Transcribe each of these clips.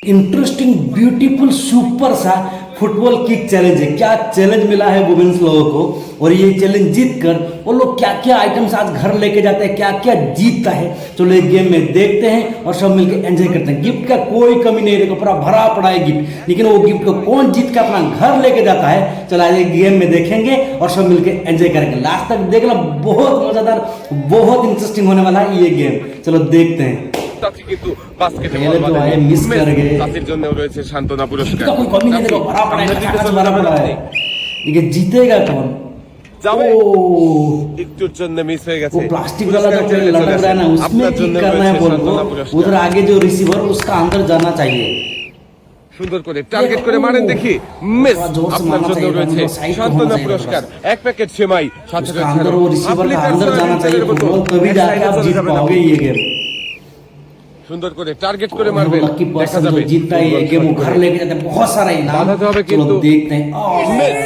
Interesting beautiful super सा football kick challenge है। क्या चैलेंज मिला है वुमेन्स लोगों को और ये चैलेंज जीत कर वो लोग क्या क्या आइटम्स आज घर लेके जाते हैं, क्या क्या जीतता है। चलो एक गेम में देखते हैं और सब मिलकर एंजॉय करते हैं। गिफ्ट का कोई कमी नहीं, देखो पूरा भरा पड़ा है गिफ्ट, लेकिन वो गिफ्ट को कौन जीत कर अपना घर लेके जाता है, चलो आज एक गेम में देखेंगे और सब मिलकर एंजॉय करेंगे। लास्ट तक देखना, बहुत मजेदार, बहुत इंटरेस्टिंग होने वाला है ये गेम। चलो देखते हैं। কিন্তু বাস্কেটে पहले तो आए मिस कर गए, তাদের জন্য রয়েছে সান্তনা পুরস্কার। इसका कोई कमी नहीं, देखो भरा पड़ा है, खचाखच भरा पड़ा है। लेकिन जीतेगा कौन? যাবে ओह, একটুর জন্য মিস হয়ে গেছে। वो प्लास्टिक वाला जो लटक रहा है ना, उसमें ठीक करना है बॉल को। उधर आगे जो रिसीवर उसका अंदर जाना चाहिए। সুন্দর করে টার্গেট করে মারেন দেখি, মিস। আপনার জন্য রয়েছে সান্তনা পুরস্কার, এক প্যাকেট সেমাই, সাথে उसका अंदर वो रिसीवर का अंदर जाना चाहिए फुटबॉल, तभी जाके आप जीत पाओगे ये गेम। সুন্দর করে টার্গেট করে মারবেন, लकी দেখা पर्सन যাবে जो जीतता है ये गेम वो घर लेके जाते हैं, बहुत सारा इनाम। বাধাতে হবে चलो কিন্তু देखते हैं। মিস।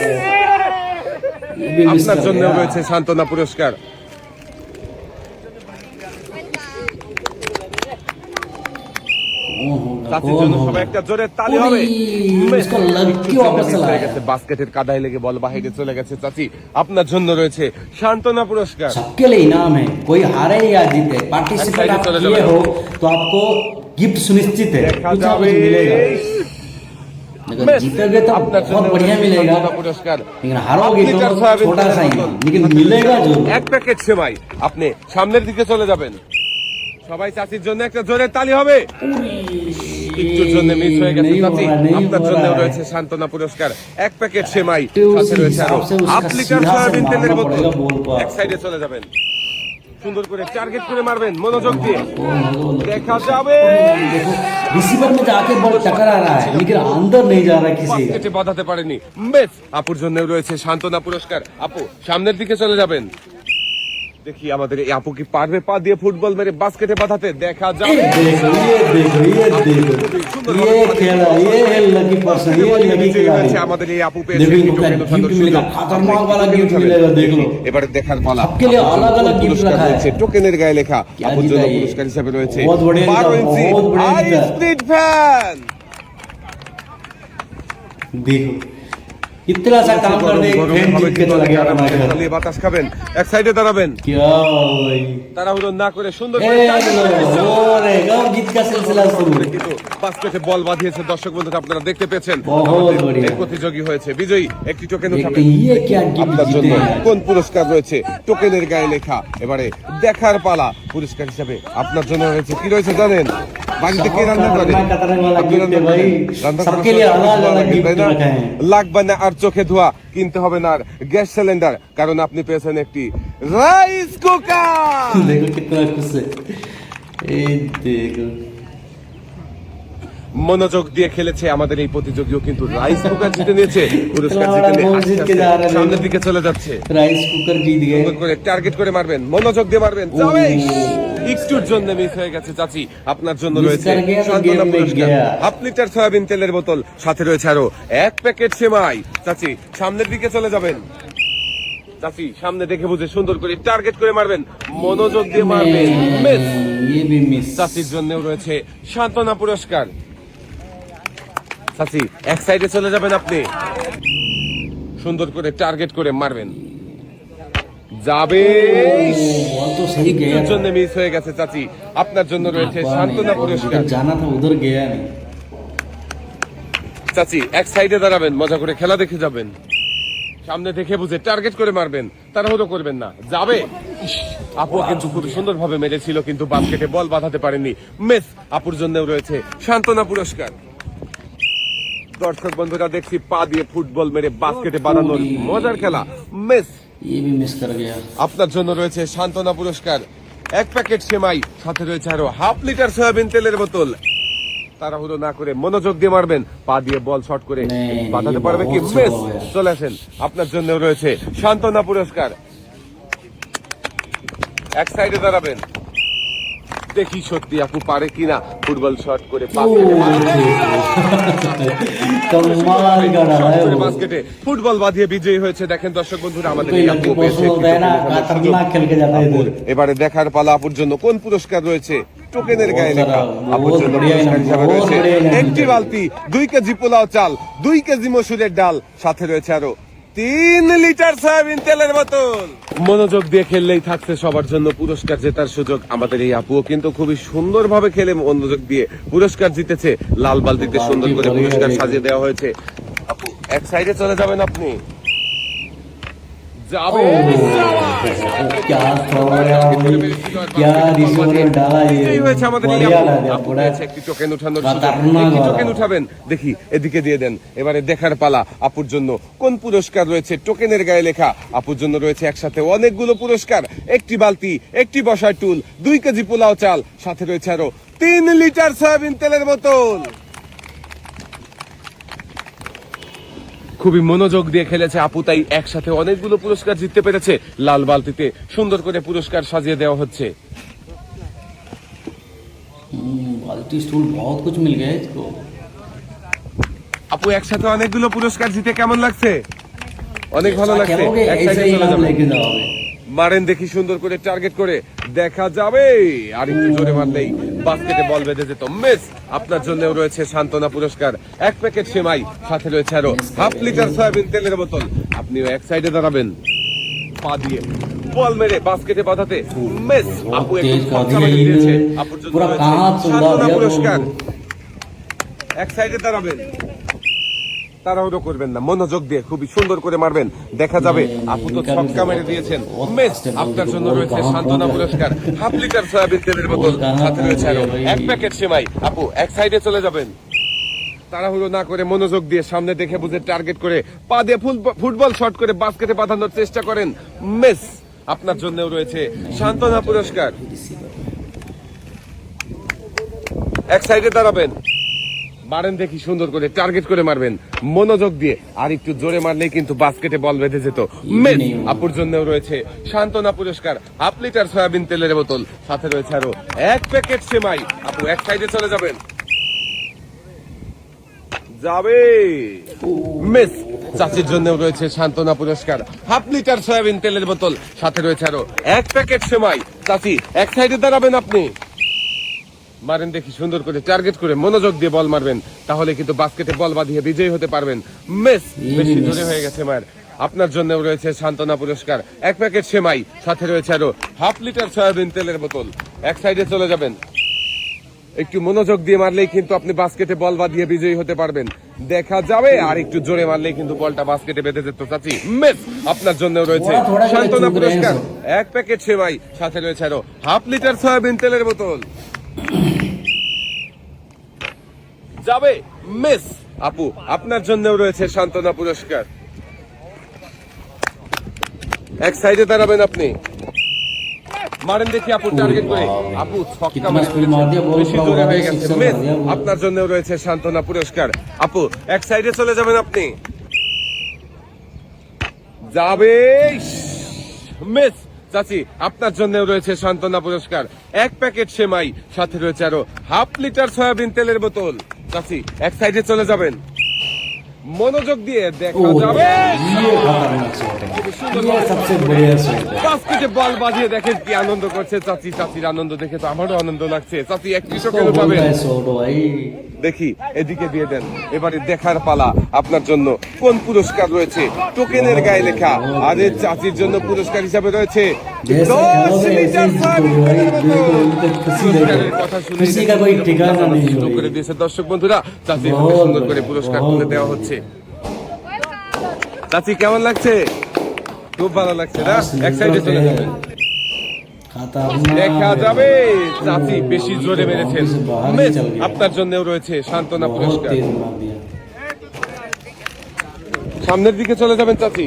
ये भी मिस আপনার कर জন্য गया। রয়েছে সান্তনা পুরস্কার। চাচির জন্য সবাই একটা জোরে তালি হবে। इसका लड़की वापस चला হয়ে आया। গেছে, বাস্কেটের কাদায় লেগে বল বাহিরে চলে গেছে। চাচি আপনার জন্য রয়েছে সান্তনা পুরস্কার। सबके लिए इनाम है, कोई हारे या जीते, पार्टिसिपेट आप चलो, किए चलो। हो तो आपको गिफ्ट सुनिश्चित है, দেখা कुछ ना যাবে कुछ मिलेगा। अगर मिस। जीतोगे तो আপনার জন্য बहुत बढ़िया রয়েছে मिलेगा, সান্তনা পুরস্কার। लेकिन हारोगे तो লিটার সয়াবিন छोटा सा তেলের इनाम, বোতল। लेकिन मिलेगा जरूर। এক প্যাকেট সেমাই, আপনি সামনের দিকে চলে যাবেন। সবাই চাচির জন্য একটা জোরে তালি হবে। একটুর জন্য মিস হয়ে গেছে नहीं हो চাচি, रहा, नहीं আপনার हो জন্য रहा है। রয়েছে সান্তনা পুরস্কার, এক প্যাকেট সেমাই, तो उस সাথে রয়েছে আরো हिसाब से उसका 8 লিটার सीधा से সয়াবিন তেলের मारना বোতল। पड़ेगा बॉल को। এক সাইডে চলে যাবেন, সুন্দর করে টার্গেট করে মারবেন মনোযোগ দিয়ে। দেখা যাবে देखो रिसीवर में जाके बॉल टकरा रहा है, लेकिन अंदर नहीं जा रहा है किसी का। বাস্কেটে বাঁধাতে পারেনি। বেশ, আপুর জন্য রয়েছে সান্তনা পুরস্কার। আপু সামনের দিকে চলে যাবেন। দেখি আমাদের এই আপু কি পারবে পা দিয়ে ফুটবল মেরে বাস্কেটে বাঁধাতে। দেখা ये যাবে देखो, ये देखो, ये खेला, ये है लकी पर्सन, ये लकी खिलाड़ी। আমাদের এই আপু देखो इनको क्या गिफ्ट मिलेगा, खतरनाक वाला गिफ्ट मिलेगा, देख लो। এবারে দেখার পালা। सबके लिए अलग अलग गिफ्ट পুরস্কার रखा রয়েছে है। টোকেনের গায়ে লেখা। क्या আপুর जीता জন্য ये? পুরস্কার হিসেবে রয়েছে बहुत बढ़िया 12 जीता, ইঞ্চি बहुत बढ़िया হাই जीता। Speed fan. देखो इतना सा काम कर दे, फैन जीत के चला गया अपना घर। খালি বাতাস খাবেন, এক সাইডে দাঁড়াবেন। क्या भाई, তাড়াহুড়ো না করে সুন্দর ए করে target করে দিচ্ছে। और गम जीत का सिलसिला शुरू। কিন্তু বাস্কেটে বল বাঁধিয়েছে দর্শক বন্ধুরা, আপনারা দেখতে পেয়েছেন। बहुत আমাদের बढ़िया। এই প্রতিযোগী হয়েছে বিজয়ী, একটি টোকেন देखते উঠাবেন। ये क्या गिफ्ट আপনার जीते জন্য हैं। কোন পুরস্কার রয়েছে টোকেনের গায়ে লেখা। এবারে দেখার পালা। পুরস্কার হিসাবে আপনার জন্য রয়েছে কি রয়েছে জানেন? বাড়িতে কে রান্না করে? खतरनाक वाला আপনি गिफ्ट রান্না है भाई, করেন? রান্না করার सबके लिए সময় अलग ভালো अलग লাগে, गिफ्ट তাই না? रखा है। লাগবে না আর চোখে ধোয়া, কিনতে হবে না আর গ্যাস সিলিন্ডার, কারণ আপনি পেয়েছেন একটি রাইস কুকার। देखो कितना खुश है, ए देखो মনোযোগ দিয়ে খেলেছে আমাদের এই প্রতিযোগীও, কিন্তু রাইস কুকার জিতে নিয়েছে। পুরস্কার इतना জিতে बड़ा নিয়ে गोल আস্তে जीत के जा আস্তে रहे हैं। সামনের দিকে চলে যাচ্ছে। राइस कुकर जीत गए। সুন্দর করে টার্গেট করে মারবেন, মনোযোগ দিয়ে মারবেন। যাবে। একটুর জন্য মিস হয়ে গেছে চাচি, আপনার জন্য Miss রয়েছে कर गया तो সান্তনা game में পুরস্কার, गया। 1/2 লিটার সয়াবিন তেলের বোতল, সাথে রয়েছে আরো 1 প্যাকেট সেমাই। চাচি সামনের দিকে চলে যাবেন। চাচি সামনে দেখে বুঝে সুন্দর করে টার্গেট করে মারবেন, মনোযোগ দিয়ে মারবেন। মিস। ये भी मिस। চাচির জন্য রয়েছে সান্তনা পুরস্কার। চাচি এক সাইডে চলে যাবেন, আপনি সুন্দর করে টার্গেট করে মারবেন। যাবে। बॉल तो सही गया একটুর জন্য মিস হয়ে গেছে চাচি, আপনার জন্য রয়েছে সান্তনা পুরস্কার। उधर जाना था, उधर गया नहीं। চাচি এক সাইডে দাঁড়াবেন, মজা করে খেলা দেখে যাবেন। সামনে দেখে বুঝে টার্গেট করে মারবেন, তাড়াহুড়ো করবেন না। যাবে। ইস, আপু কিন্তু খুব সুন্দর ভাবে মেরেছিল, কিন্তু বাস্কেটে বল বাঁধাতে পারেনি। মিস। আপুর জন্য রয়েছে সান্তনা পুরস্কার। দর্শক বন্ধুরা দেখছি পা দিয়ে ফুটবল মেরে বাস্কেটে বাঁধানোর মজার খেলা। মিস। ये भी मिस कर गया। আপনার জন্য রয়েছে সান্তনা পুরস্কার, 1 প্যাকেট সেমাই, সাথে রয়েছে আরো 1/2 লিটার সয়াবিন তেলের বোতল। তাড়াহুড়ো না করে মনোযোগ দিয়ে মারবেন, পা দিয়ে বল শট করে নেই, বাঁধাতে ये পারবে কি? बहुत মিস। slow है। চলে আসেন, আপনার জন্য রয়েছে সান্তনা পুরস্কার। এক সাইডে দাঁড়াবেন, দেখি সত্যি আপু পারে কিনা ফুটবল শট করে বাস্কেটে মারবে। कमाल का रहा है वो। বাস্কেটে ফুটবল বাঁধিয়ে বিজয়ী হয়েছে। দেখেন দর্শক বন্ধুরা, আমাদের कोई এই लकी আপু পেয়েছে पर्सन একটি होता है ना, টোকেন উঠানোর সুযোগ। खतरनाक खेल के जाता है इधर। এবারে দেখার পালা আপুর জন্য কোন পুরস্কার রয়েছে টোকেনের গায়ে बहुत লেখা सारा, আপুর बहुत জন্য बढ़िया পুরস্কার इनाम, হিসাবে बहुत রয়েছে बढ़िया इनाम একটি मिलता है। বালতি, 2 কেজি পোলাও চাল, 2 কেজি মসুরের ডাল, সাথে রয়েছে আরো 3 লিটার সয়াবিন তেলের বোতল। মনোযোগ দিয়ে খেললেই থাকছে সবার জন্য পুরস্কার জেতার সুযোগ। আমাদের এই আপুও কিন্তু খুবই সুন্দরভাবে খেলে মনোযোগ দিয়ে পুরস্কার জিতেছে। লাল বালতিতে সুন্দর করে পুরস্কার সাজিয়ে দেওয়া হয়েছে। আপু এক সাইডে চলে যাবেন আপনি। যাবে क्या थोड़ा क्या रिश्वत में डाला ये এই হয়েছে আমাদের এই बढ़िया আপু। लगा আপু पूरा পেয়েছে একটি টোকেন উঠানোর সুযোগ। खतरनाक একটি वाला। টোকেন উঠাবেন, দেখি এদিকে দিয়ে দেন। এবারে দেখার পালা আপুর জন্য কোন পুরস্কার রয়েছে। টোকেনের গায়ে লেখা আপুর জন্য রয়েছে একসাথে অনেকগুলো পুরস্কার, একটি বালতি, একটি বসার টুল, 2 কেজি পোলাও চাল, সাথে রয়েছে আরো 3 লিটার সয়াবিন তেলের বোতল। খুবই মনোযোগ দিয়ে খেলেছে আপু, তাই একসাথে অনেকগুলো পুরস্কার জিততে পেরেছে। লাল বালতিতে সুন্দর করে পুরস্কার সাজিয়ে দেওয়া হচ্ছে। बाल्टी स्टूल बहुत कुछ मिल गया है इसको আপু একসাথে অনেকগুলো পুরস্কার জিতে কেমন লাগছে? অনেক ভালো ऐसा লাগছে। खेलोगे এক ऐसे সাইডে ही চলে नाम যাবেন। लेके जाओगे মারেন দেখি সুন্দর করে টার্গেট করে, দেখা যাবে। আর একটু জোরে মারলেই বাস্কেটে বল বেঁধে যেত। মিস। আপনার জন্যও রয়েছে সান্ত্বনা পুরস্কার, 1 প্যাকেট সেমাই, সাথে রয়েছে আরো 1/2 লিটার সয়াবিন তেলের বোতল। আপনিও এক সাইডে দাঁড়াবেন, পা দিয়ে বল মেরে বাস্কেটে বাঁধাতে মিস। আপু একটু तेज का ছক্কা মেরে দিয়েছে। धीरे আপুর জন্য पूरा রয়েছে कहाँ सुंदर সান্ত্বনা दिया পুরস্কার। तुमको। এক সাইডে দাঁড়াবেন, তাড়াহুড়ো করবেন না, মনোযোগ দিয়ে খুবই সুন্দর করে মারবেন, দেখা যাবে। আপু তো ছক্কা মেরে দিয়েছেন। মিস। আপনার জন্য রয়েছে সান্ত্বনা পুরস্কার, 1/2 লিটার সয়াবিন তেলের বোতল, সাথে রয়েছে আরো 1 প্যাকেট সেমাই। আপু এক সাইডে চলে যাবেন, তাড়াহুড়ো না করে মনোযোগ দিয়ে সামনে দেখে বুঝে টার্গেট করে পা দিয়ে ফুটবল শট করে বাস্কেটে বাঁধানোর চেষ্টা করেন। মিস। আপনার জন্যও রয়েছে সান্ত্বনা পুরস্কার। এক সাইডে দাঁড়াবেন, মারেন দেখি সুন্দর করে টার্গেট করে মারবেন, মনোযোগ দিয়ে। আর একটু জোরে মারলেই কিন্তু বাস্কেটে বল বেঁধে যেত। মিস। আপুর জন্যও রয়েছে সান্ত্বনা পুরস্কার, 1/2 লিটার সয়াবিন তেলের বোতল, সাথে রয়েছে আরো 1 প্যাকেট সেমাই। আপু এক সাইডে চলে যাবেন, যাবে। মিস। চাচির জন্য রয়েছে সান্ত্বনা পুরস্কার, 1/2 লিটার সয়াবিন তেলের বোতল, সাথে রয়েছে আরো 1 প্যাকেট সেমাই। চাচি এক সাইডে দাঁড়াবেন আপনি, মারেন দেখি সুন্দর করে টার্গেট করে মনোযোগ দিয়ে বল মারবেন, তাহলে কিন্তু বাস্কেটে বল বাঁধিয়ে বিজয়ী হতে পারবেন। মিস। বেশি জোরে হয়ে গেছে মায়ের। আপনার জন্য রয়েছে সান্ত্বনা পুরস্কার, 1 প্যাকেট সেমাই, সাথে রয়েছে আরো 1/2 লিটার সয়াবিন তেলের বোতল। এক সাইডে চলে যাবেন, একটু মনোযোগ দিয়ে মারলেই কিন্তু আপনি বাস্কেটে বল বাঁধিয়ে বিজয়ী হতে পারবেন, দেখা যাবে। আর একটু জোরে মারলেই কিন্তু বলটা বাস্কেটে বেঁধে যেত। চাচি মিস। আপনার জন্য রয়েছে थोड़ा সান্ত্বনা चुप रहे পুরস্কার, हैं 1 প্যাকেট সেমাই, সাথে রয়েছে আরো 1/2 লিটার সয়াবিন তেলের বোতল, যাবে। মিস। আপু আপনার জন্য রয়েছে সান্ত্বনা পুরস্কার। এক সাইডে দাঁড়াবেন আপনি, মারেন দেখি আপু টার্গেট করে। আপু ছক্কা कितना মেরে स्पीड मार दिया बॉल বেশি पूरा জোরে उड़ा হয়ে दिया গেছে। Sixer miss. मार दिया वो। আপনার জন্য রয়েছে সান্ত্বনা পুরস্কার। আপু এক সাইডে চলে যাবেন আপনি, যাবে। মিস। চাচি আপনার জন্য রয়েছে সান্ত্বনা পুরস্কার, 1 প্যাকেট সেমাই, সাথে রয়েছে আরো 1/2 লিটার সয়াবিন তেলের বোতল। চাচি এক সাইডে চলে যাবেন, মনোযোগ দিয়ে দেখা ओह, যাবে। ये खतरनाक शॉट है ये सबसे बढ़िया शॉट है বাস্কেটে বল বাজিয়ে দেখেন কি আনন্দ করছে চাচি। চাচির আনন্দ দেখে তো আমারও আনন্দ লাগছে। চাচি এক इसको কৃষকের बोलता পাবেন, है शॉट भाई দেখি এদিকে দিয়ে দেন। এবারে দেখার পালা আপনার জন্য কোন পুরস্কার রয়েছে। টোকেনের গায়ে লেখা, আরে চাচির জন্য পুরস্কার হিসাবে রয়েছে जैसे 10 खेलोगे লিটার ऐसे ही সয়াবিন जीतोगे भाई তেলের বোতল। देखो इनका खुशी পুরস্কারের देखो কথা শুনে खुशी का कोई ठिकाना नहीं সুযোগ করে है দিয়েছে দর্শক বন্ধুরা। চাচি বহুত সুন্দর করে বড়, পুরস্কার বহুত তুলে দেওয়া হচ্ছে। চাচি কেমন লাগছে? খুব ভালো লাগছে না? এক সাইডে চলে যাবেন, দেখা যাবে। চাচি বেশি জোরে মেরেছেন। মিস। আপনার জন্যও রয়েছে সান্ত্বনা बहुत পুরস্কার। तेज मार दिया সামনের দিকে চলে যাবেন চাচি,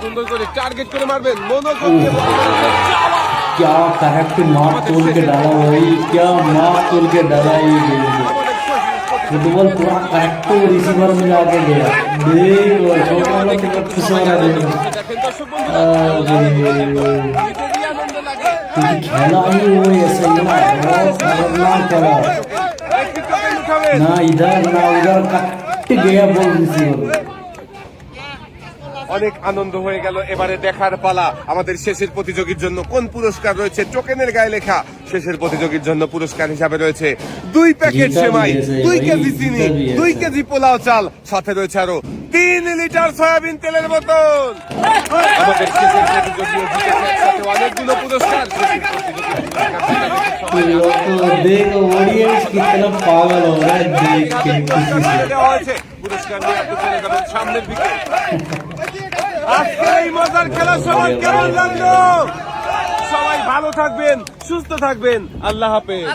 সুন্দর করে টার্গেট করে মারবেন, মনোযোগ দিয়ে বল মারবেন। क्या करेक्ट मार तोड़ के डाला भाई क्या मार तोड़ के डाला ये गेम को फुटबॉल पूरा करेक्ट रिसीवर में जाके गया देखो छोटा वाला टिकट खुश हो रहा देखो দেখেন দর্শক বন্ধুরা, क्योंकि खेला ही वो ऐसे ही ना बहुत खतरनाक खेला একটি টোকেন উঠাবেন। ना इधर ना उधर कट गया बॉल रिसीवर में অনেক আনন্দ হয়ে গেল। এবারে দেখার পালা আমাদের শেষের প্রতিযোগীর জন্য কোন পুরস্কার রয়েছে। টোকেনের গায়ে লেখা শেষের প্রতিযোগীর জন্য পুরস্কার হিসাবে রয়েছে 2 প্যাকেট গীতা সেমাই, দিয়েছে, 2 ভাই, কেজি গীতা চিনি, দিয়েছে। 2 কেজি পোলাও চাল, সাথে রয়েছে আরো 3 লিটার সয়াবিন তেলের বোতল। আমাদের শেষের প্রতিযোগী জিতেছে একসাথে অনেকগুলো পুরস্কার। শেষের প্রতিযোগী तो देखो ऑडियंस कितना पागल हो रहा है देख के দেওয়া হয়েছে। পুরস্কার নিয়ে আপনি চলে যাবেন সামনের দিকে। আজকের এই মজার খেলা সবাই কেমন লাগলো? সবাই ভালো থাকবেন, সুস্থ থাকবেন। আল্লাহ হাফেজ।